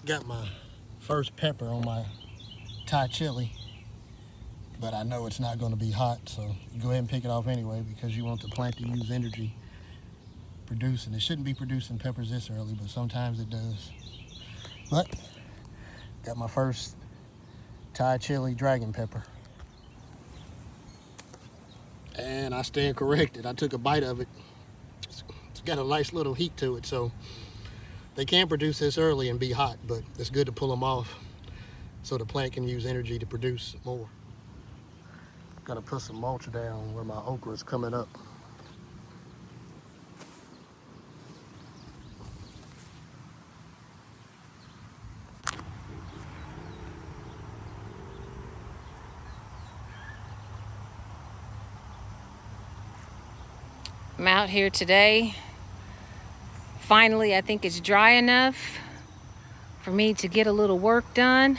Got my first pepper on my Thai chili, but I know it's not going to be hot, so you go ahead and pick it off anyway because you want the plant to use energy producing. It shouldn't be producing peppers this early, but sometimes it does. But got my first Thai chili dragon pepper. And I stand corrected. I took a bite of it. It's got a nice little heat to it, so they can produce this early and be hot, but it's good to pull them off so the plant can use energy to produce more. Gotta put some mulch down where my okra is coming up. I'm out here today. Finally, I think it's dry enough for me to get a little work done.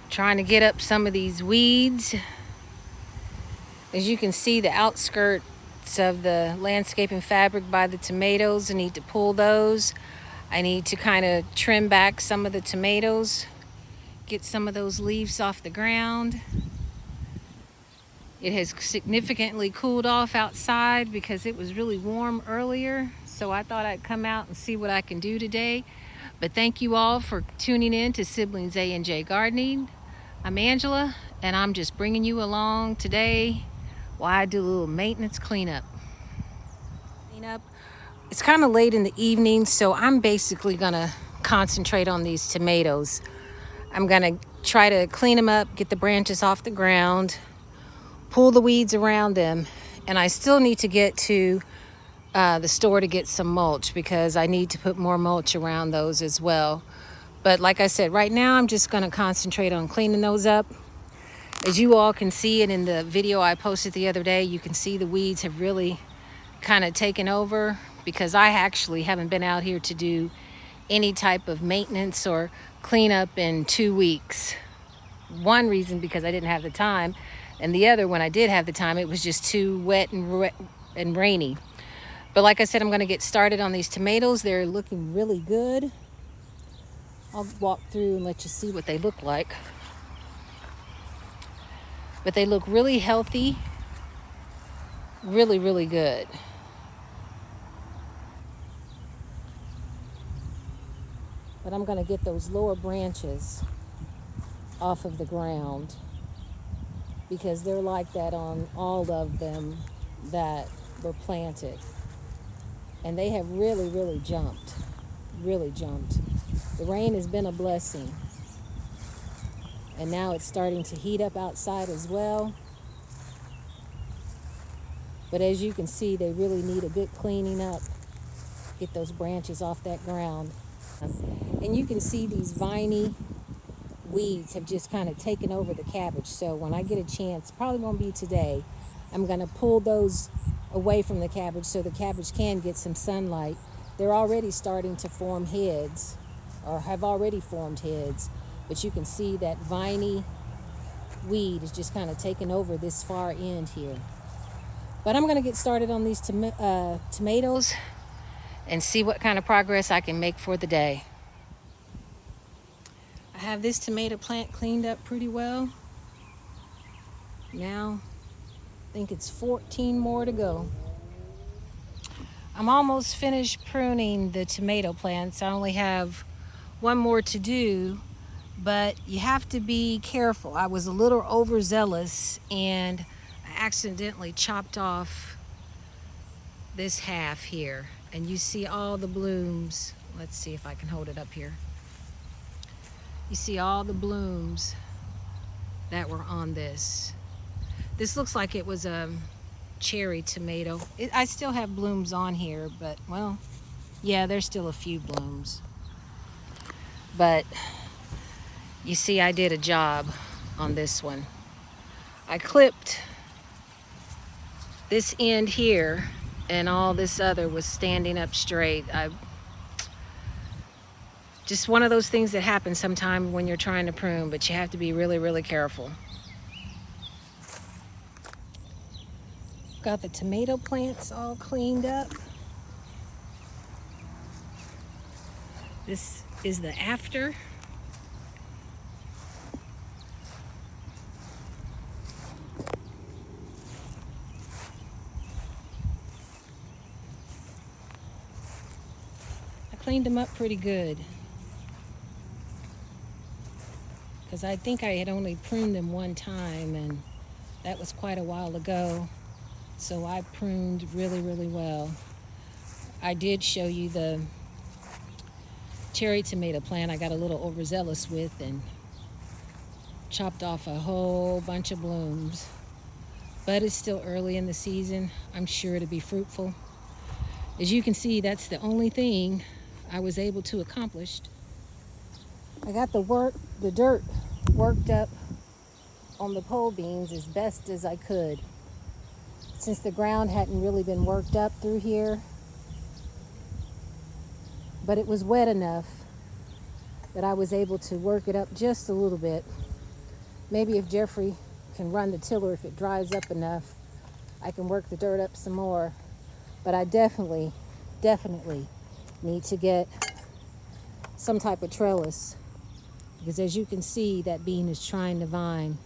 Trying to get up some of these weeds. As you can see, the outskirts of the landscaping fabric by the tomatoes, I need to pull those. I need to kind of trim back some of the tomatoes, get some of those leaves off the ground. It has significantly cooled off outside because it was really warm earlier. So I thought I'd come out and see what I can do today. But thank you all for tuning in to Siblings A&J Gardening. I'm Angela, and I'm just bringing you along today while I do a little maintenance cleanup. It's kind of late in the evening, so I'm basically gonna concentrate on these tomatoes. I'm gonna try to clean them up, get the branches off the ground, pull the weeds around them, and I still need to get to the store to get some mulch because I need to put more mulch around those as well. But like I said, right now I'm just going to concentrate on cleaning those up. As you all can see, and in the video I posted the other day, you can see the weeds have really kind of taken over because I actually haven't been out here to do any type of maintenance or cleanup in 2 weeks. One reason because I didn't have the time, and the other, when I did have the time, it was just too wet and rainy. But like I said, I'm going to get started on these tomatoes. They're looking really good. I'll walk through and let you see what they look like. But they look really healthy. Really, really good. But I'm going to get those lower branches off of the ground because they're like that on all of them that were planted. And they have really, really jumped. Really jumped. The rain has been a blessing. And now it's starting to heat up outside as well. But as you can see, they really need a good cleaning up. Get those branches off that ground. And you can see these viney weeds have just kind of taken over the cabbage. So when I get a chance, probably won't be today, I'm going to pull those away from the cabbage so the cabbage can get some sunlight. They're already starting to form heads, or have already formed heads, but you can see that viney weed is just kind of taking over this far end here. But I'm going to get started on these tomatoes and see what kind of progress I can make for the day. I have this tomato plant cleaned up pretty well. Now, I think it's 14 more to go. I'm almost finished pruning the tomato plants. I only have one more to do, but you have to be careful. I was a little overzealous and I accidentally chopped off this half here. And you see all the blooms. Let's see if I can hold it up here. You see all the blooms that were on this. This looks like it was a cherry tomato. I still have blooms on here, but well, yeah, there's still a few blooms. But you see, I did a job on this one. I clipped this end here and all this other was standing up straight. Just one of those things that happens sometime when you're trying to prune, but you have to be really, really careful. Got the tomato plants all cleaned up. This is the after. I cleaned them up pretty good because I think I had only pruned them one time, and that was quite a while ago. So I pruned really, really well. I did show you the cherry tomato plant I got a little overzealous with and chopped off a whole bunch of blooms. But it's still early in the season. I'm sure it'll be fruitful. As you can see, that's the only thing I was able to accomplish. I got the dirt worked up on the pole beans as best as I could. Since the ground hadn't really been worked up through here, but it was wet enough that I was able to work it up just a little bit. Maybe if Jeffrey can run the tiller, if it dries up enough, I can work the dirt up some more. But I definitely need to get some type of trellis, because as you can see, that bean is trying to vine.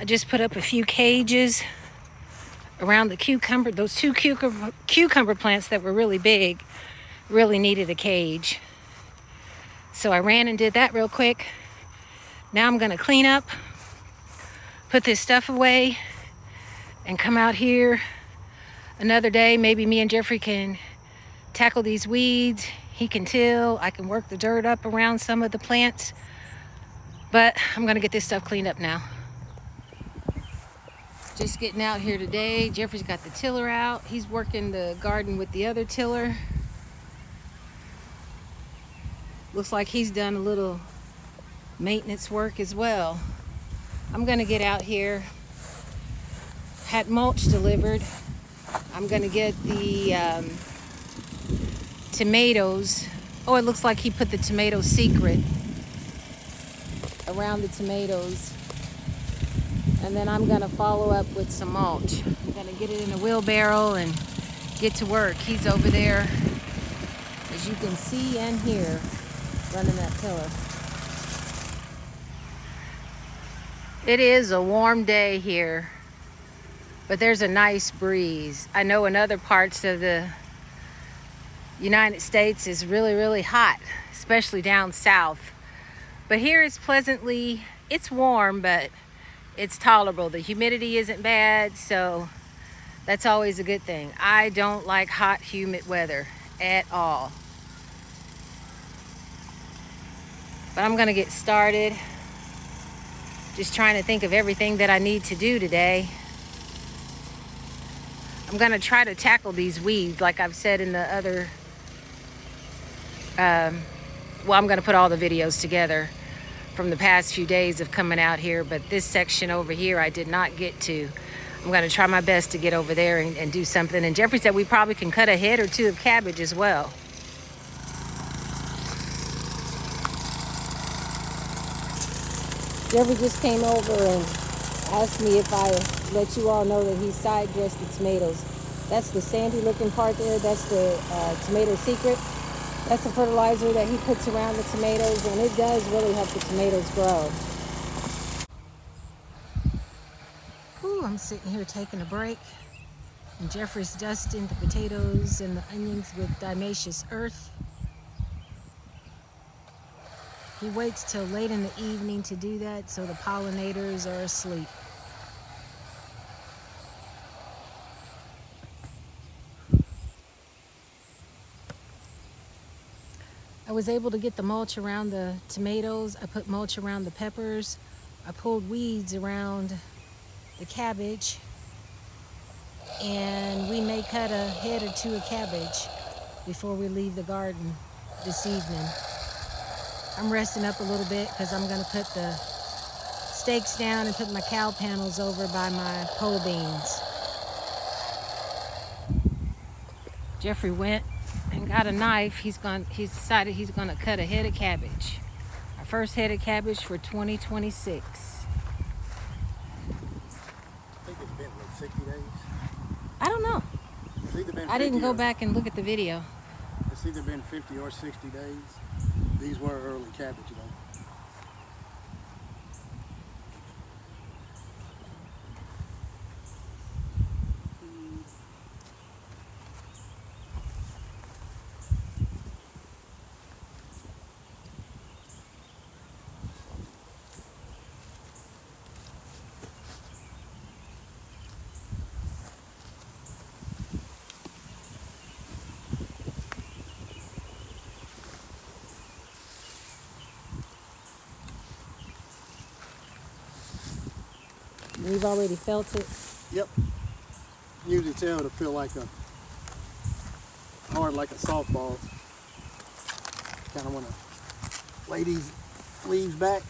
I just put up a few cages around the cucumber. Those two cucumber plants that were really big really needed a cage. So I ran and did that real quick. Now I'm gonna clean up, put this stuff away, and come out here another day. Maybe me and Jeffrey can tackle these weeds. He can till, I can work the dirt up around some of the plants. But I'm gonna get this stuff cleaned up now. Just getting out here today. Jeffrey's got the tiller out. He's working the garden with the other tiller. Looks like he's done a little maintenance work as well. I'm gonna get out here. Had mulch delivered. I'm gonna get the tomatoes. Oh, it looks like he put the tomato secret around the tomatoes. And then I'm gonna follow up with some mulch. I'm gonna get it in a wheelbarrow and get to work. He's over there, as you can see and hear, running that tiller. It is a warm day here, but there's a nice breeze. I know in other parts of the United States it's really, really hot, especially down south. But here it's it's warm, but it's tolerable. The humidity isn't bad, so that's always a good thing. I don't like hot, humid weather at all. But I'm gonna get started. Just trying to think of everything that I need to do today. I'm gonna try to tackle these weeds like I've said in the other, well, I'm gonna put all the videos together from the past few days of coming out here, but this section over here I did not get to. I'm gonna try my best to get over there and do something. And Jeffrey said we probably can cut a head or two of cabbage as well. Jeffrey just came over and asked me if I let you all know that he side dressed the tomatoes. That's the sandy looking part there. That's the tomato secret. That's the fertilizer that he puts around the tomatoes, and it does really help the tomatoes grow. Ooh, I'm sitting here taking a break, and Jeffrey's dusting the potatoes and the onions with diatomaceous earth. He waits till late in the evening to do that, so the pollinators are asleep. I was able to get the mulch around the tomatoes. I put mulch around the peppers. I pulled weeds around the cabbage. And we may cut a head or two of cabbage before we leave the garden this evening. I'm resting up a little bit because I'm gonna put the stakes down and put my cow panels over by my pole beans. Jeffrey went and got a knife. He's decided he's gonna cut a head of cabbage. Our first head of cabbage for 2026. I think it's been like 60 days. I don't know. It's either been I didn't 50 go or, back and look at the video. It's either been 50 or 60 days. These were early cabbage though. We've already felt it. Yep. Usually tell to feel like a hard like a softball. Kind of want to lay these leaves back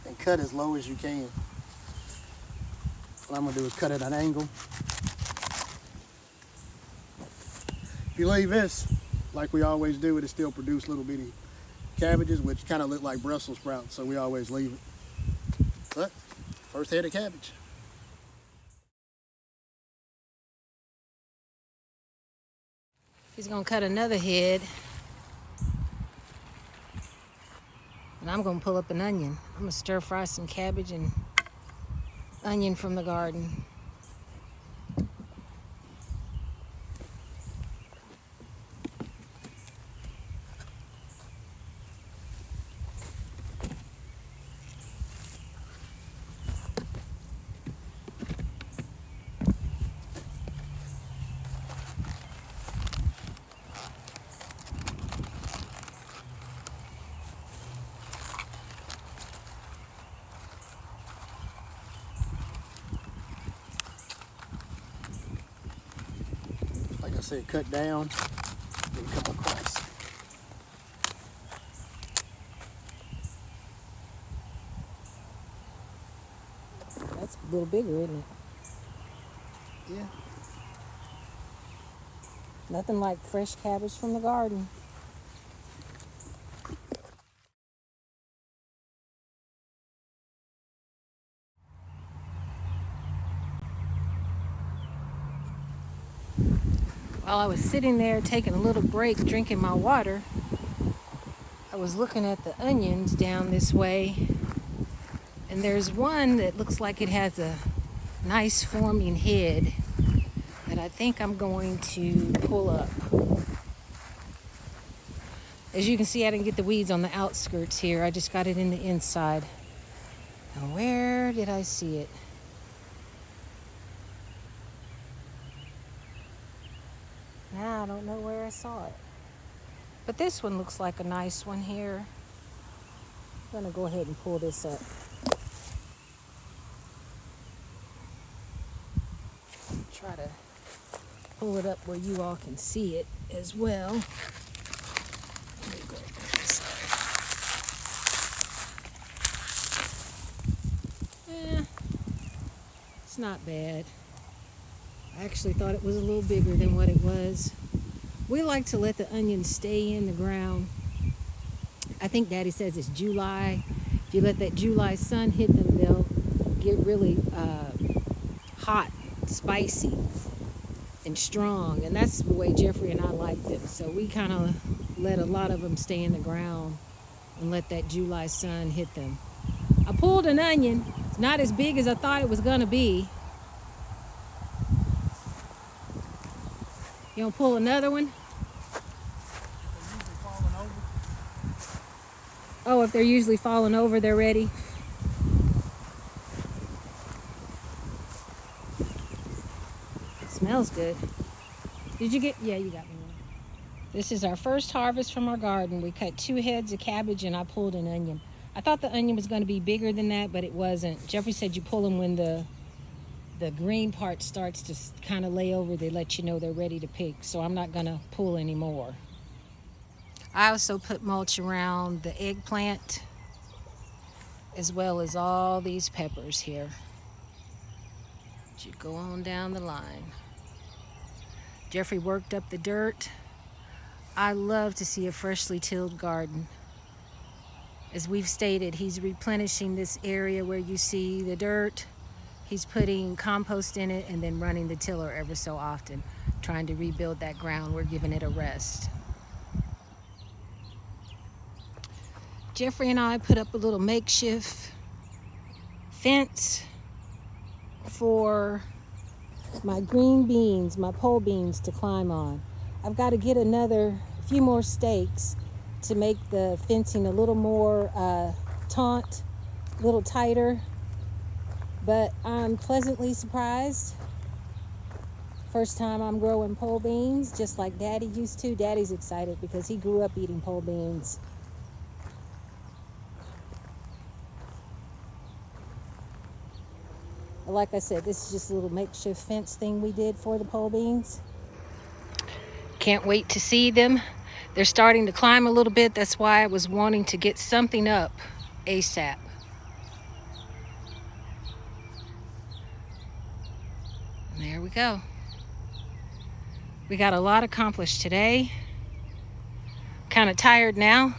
and cut as low as you can. What I'm gonna do is cut at an angle. If you leave this like we always do, it'll still produce little bitty cabbages, which kind of look like Brussels sprouts, so we always leave it. But first head of cabbage. He's gonna cut another head. And I'm gonna pull up an onion. I'm gonna stir fry some cabbage and onion from the garden. Like I said, cut down, then come across. That's a little bigger, isn't it? Yeah. Nothing like fresh cabbage from the garden. While I was sitting there taking a little break, drinking my water, I was looking at the onions down this way, and there's one that looks like it has a nice forming head that I think I'm going to pull up. As you can see, I didn't get the weeds on the outskirts here. I just got it in the inside. Now, where did I see it? Now I don't know where I saw it. But this one looks like a nice one here. I'm gonna go ahead and pull this up. Try to pull it up where you all can see it as well. Let me go over this side. It's not bad. I actually thought it was a little bigger than what it was. We like to let the onions stay in the ground. I think Daddy says it's July. If you let that July sun hit them, they'll get really hot, spicy, and strong. And that's the way Jeffrey and I like them. So we kind of let a lot of them stay in the ground and let that July sun hit them. I pulled an onion. It's not as big as I thought it was gonna be. You gonna pull another one? Oh, if they're usually falling over, they're ready. Smells good. Did you get? Yeah, you got me one. This is our first harvest from our garden. We cut 2 heads of cabbage and I pulled an onion. I thought the onion was going to be bigger than that, but it wasn't. Jeffrey said you pull them when the green part starts to kind of lay over. They let you know they're ready to pick, so I'm not going to pull anymore. I also put mulch around the eggplant as well as all these peppers here. You go on down the line. Jeffrey worked up the dirt. I love to see a freshly tilled garden. As we've stated, he's replenishing this area where you see the dirt. He's putting compost in it and then running the tiller ever so often, trying to rebuild that ground. We're giving it a rest. Jeffrey and I put up a little makeshift fence for my green beans, my pole beans to climb on. I've got to get a few more stakes to make the fencing a little more taut, a little tighter, but I'm pleasantly surprised. First time I'm growing pole beans, just like Daddy used to. Daddy's excited because he grew up eating pole beans. Like I said, this is just a little makeshift fence thing we did for the pole beans. Can't wait to see them. They're starting to climb a little bit. That's why I was wanting to get something up ASAP. And there we go. We got a lot accomplished today. Kind of tired now.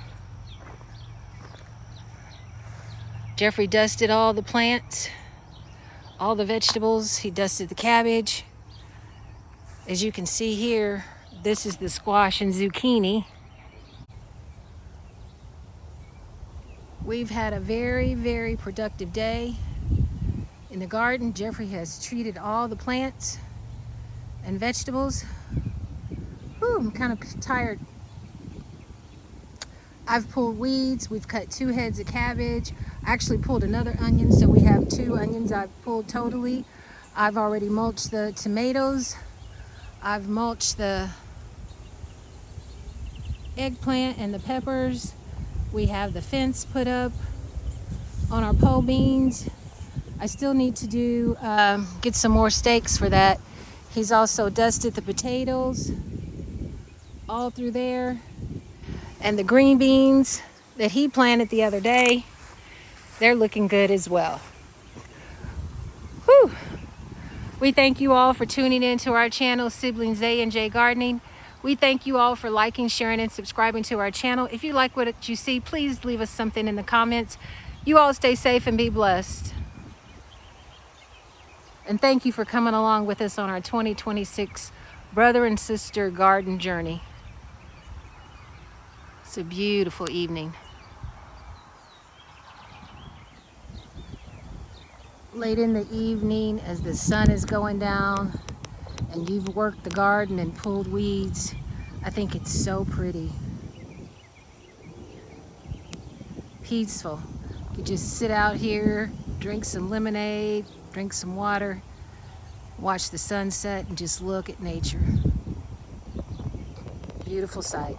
Jeffrey dusted all the plants, all the vegetables. He dusted the cabbage. As you can see here, this is the squash and zucchini. We've had a very, very productive day in the garden. Jeffrey has treated all the plants and vegetables. Whew, I'm kind of tired. I've pulled weeds. We've cut 2 heads of cabbage. I actually pulled another onion, so we have 2 onions I've pulled totally. I've already mulched the tomatoes. I've mulched the eggplant and the peppers. We have the fence put up on our pole beans. I still need to do get some more stakes for that. He's also dusted the potatoes all through there, and the green beans that he planted the other day, they're looking good as well. Whew. We thank you all for tuning in to our channel, Siblings A and J Gardening. We thank you all for liking, sharing, and subscribing to our channel. If you like what you see, please leave us something in the comments. You all stay safe and be blessed. And thank you for coming along with us on our 2026 brother and sister garden journey. It's a beautiful evening. Late in the evening, as the sun is going down and you've worked the garden and pulled weeds, I think it's so pretty. Peaceful. You could just sit out here, drink some lemonade, drink some water, watch the sunset, and just look at nature. Beautiful sight.